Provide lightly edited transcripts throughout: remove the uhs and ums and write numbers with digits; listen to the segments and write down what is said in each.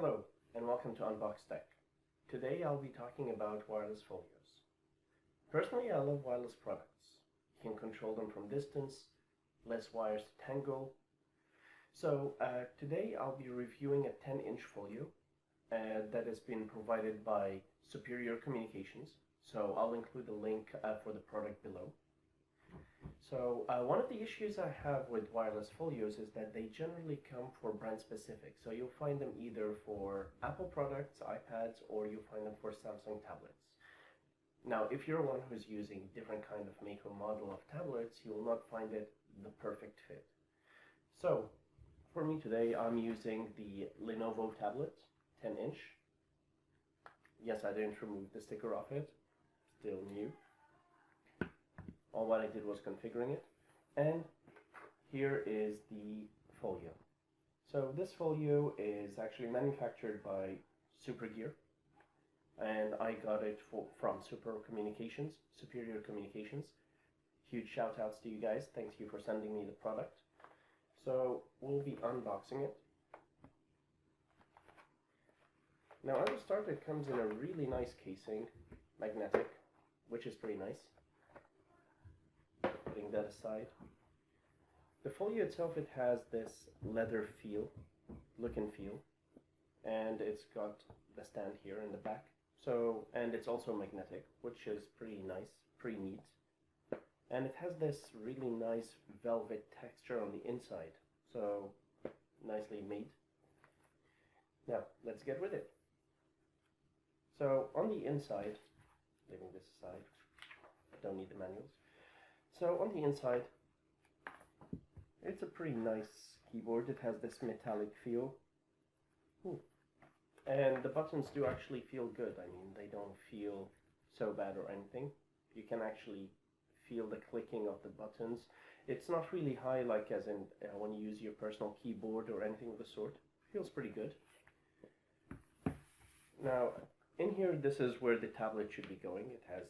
Hello, and welcome to Unbox Tech. Today I'll be talking about wireless folios. Personally, I love wireless products. You can control them from distance, less wires to tangle. So today I'll be reviewing a 10-inch folio that has been provided by Superior Communications. So I'll include a link for the product below. So one of the issues I have with wireless folios is that they generally come for brand specific. So you'll find them either for Apple products, iPads, or you'll find them for Samsung tablets. Now, if you're one who's using different kind of make or model of tablets, you will not find it the perfect fit. So for me today, I'm using the Lenovo tablet, 10-inch. Yes, I didn't remove the sticker off it, still new. All what I did was configuring it, and here is the folio. So this folio is actually manufactured by Superior, and I got it from Superior Communications. Huge shout outs to you guys. Thank you for sending me the product. So we'll be unboxing it. Now at the start it comes in a really nice casing, magnetic, which is pretty nice. Putting that aside, the folio itself, it has this leather look and feel, and it's got the stand here in the back. So, and it's also magnetic, which is pretty nice, pretty neat. And it has this really nice velvet texture on the inside, so nicely made. Now, let's get with it. So on the inside, leaving this aside, I don't need the manuals. So on the inside, it's a pretty nice keyboard. It has this metallic feel. And the buttons do actually feel good. I mean, they don't feel so bad or anything. You can actually feel the clicking of the buttons. It's not really high like as in when you use your personal keyboard or anything of the sort. It feels pretty good. Now, in here, this is where the tablet should be going. It has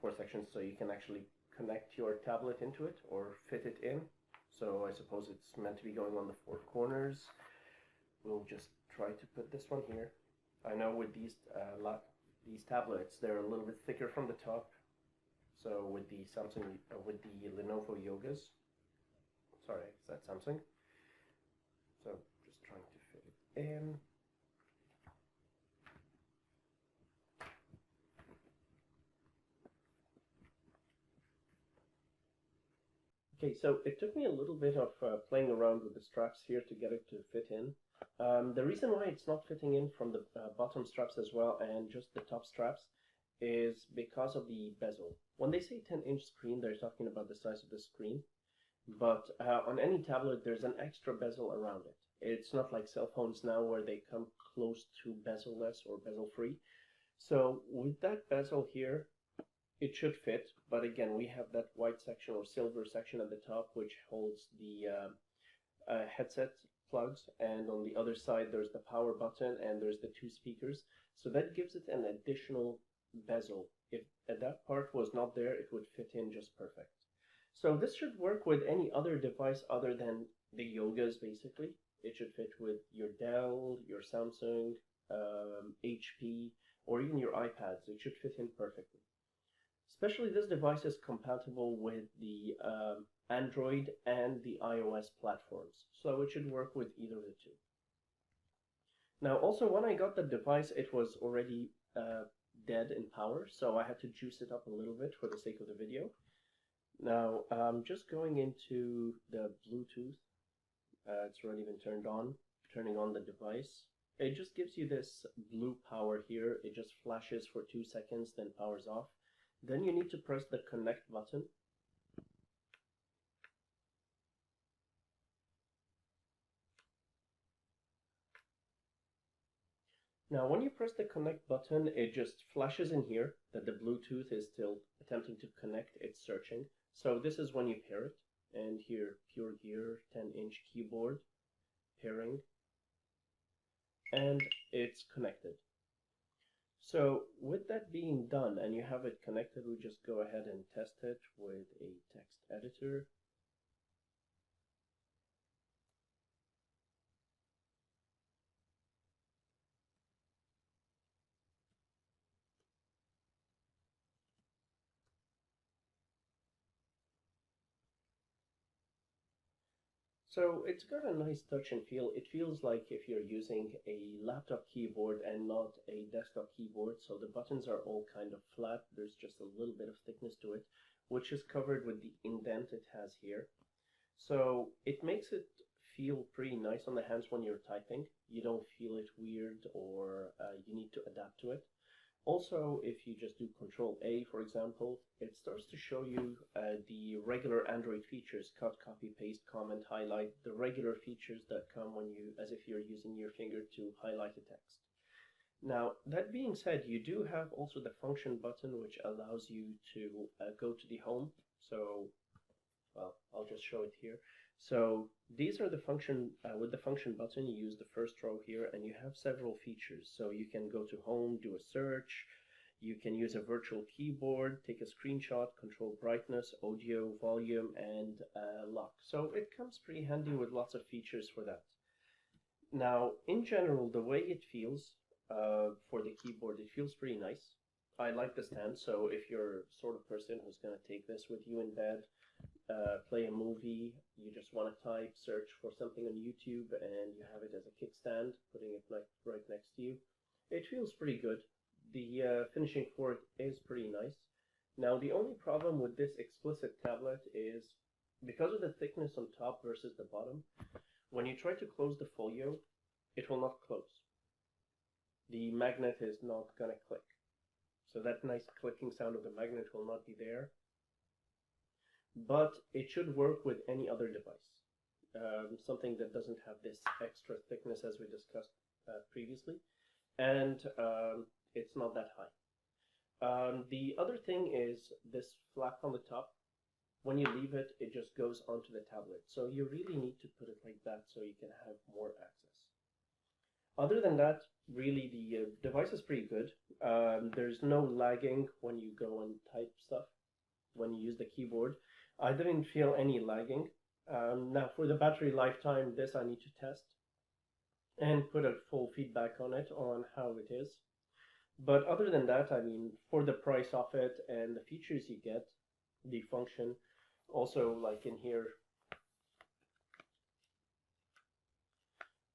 4 sections, so you can actually connect your tablet into it or fit it in. So I suppose it's meant to be going on the 4 corners. We'll just try to put this one here. I know with these tablets, they're a little bit thicker from the top. So with the with the Lenovo Yogas, sorry, is that Samsung? So just trying to fit it in. Okay, so it took me a little bit of playing around with the straps here to get it to fit in. The reason why it's not fitting in from the bottom straps as well and just the top straps is because of the bezel. When they say 10-inch screen, they're talking about the size of the screen, but on any tablet there's an extra bezel around it. It's not like cell phones now where they come close to bezel-less or bezel-free. So with that bezel here, it should fit, but again, we have that white section or silver section at the top, which holds the headset plugs, and on the other side there's the power button and there's the 2 speakers. So that gives it an additional bezel. If that part was not there, it would fit in just perfect. So this should work with any other device other than the Yogas, basically. It should fit with your Dell, your Samsung, HP, or even your iPads. It should fit in perfectly. Especially this device is compatible with the Android and the iOS platforms, so it should work with either of the two. Now also, when I got the device, it was already dead in power, so I had to juice it up a little bit for the sake of the video. Now I'm just going into the Bluetooth. It's already been turned on. Turning on the device. It just gives you this blue power here. It just flashes for 2 seconds, then powers off. Then you need to press the connect button. Now when you press the connect button, it just flashes in here that the Bluetooth is still attempting to connect, it's searching. So this is when you pair it, and here PureGear 10-inch keyboard, pairing, and it's connected. So with that being done and you have it connected, we just go ahead and test it with a text editor. So it's got a nice touch and feel. It feels like if you're using a laptop keyboard and not a desktop keyboard. So the buttons are all kind of flat. There's just a little bit of thickness to it, which is covered with the indent it has here. So it makes it feel pretty nice on the hands when you're typing. You don't feel it weird or you need to adapt to it. Also, if you just do Control A, for example, it starts to show you the regular Android features: cut, copy, paste, comment, highlight, the regular features that come when you, as if you're using your finger to highlight a text. Now, that being said, you do have also the function button, which allows you to go to the home. So, well, I'll just show it here. So these are the function, with the function button, you use the first row here and you have several features. So you can go to home, do a search, you can use a virtual keyboard, take a screenshot, control brightness, audio, volume, and lock. So it comes pretty handy with lots of features for that. Now, in general, the way it feels for the keyboard, it feels pretty nice. I like the stand, so if you're sort of person who's going to take this with you in bed, play a movie, you just want to type, search for something on YouTube, and you have it as a kickstand, putting it right next to you. It feels pretty good. The finishing for it is pretty nice. Now, the only problem with this explicit tablet is because of the thickness on top versus the bottom, when you try to close the folio, it will not close. The magnet is not going to click. So that nice clicking sound of the magnet will not be there. But it should work with any other device, something that doesn't have this extra thickness as we discussed previously, and it's not that high. The other thing is this flap on the top. When you leave it, it just goes onto the tablet, so you really need to put it like that so you can have more access. Other than that, really the device is pretty good. There's no lagging when you go and type stuff, when you use the keyboard. I didn't feel any lagging. Now for the battery lifetime, this I need to test and put a full feedback on it on how it is. But other than that, I mean, for the price of it and the features you get, the function, also like in here,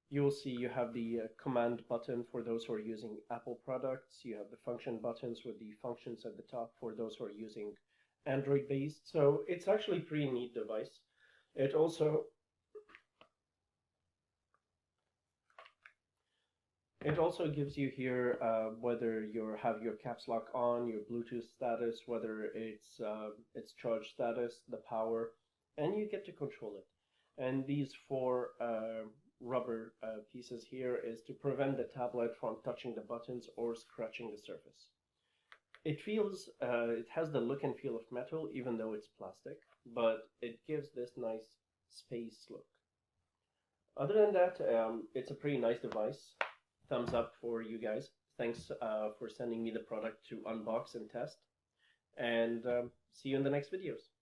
you will see you have the command button for those who are using Apple products. You have the function buttons with the functions at the top for those who are using Android based. So it's actually a pretty neat device. It also gives you here whether you have your caps lock on, your Bluetooth status, whether it's charge status, the power, and you get to control it. And these four rubber pieces here is to prevent the tablet from touching the buttons or scratching the surface. It feels, it has the look and feel of metal, even though it's plastic, but it gives this nice space look. Other than that, it's a pretty nice device. Thumbs up for you guys. Thanks for sending me the product to unbox and test. And see you in the next videos.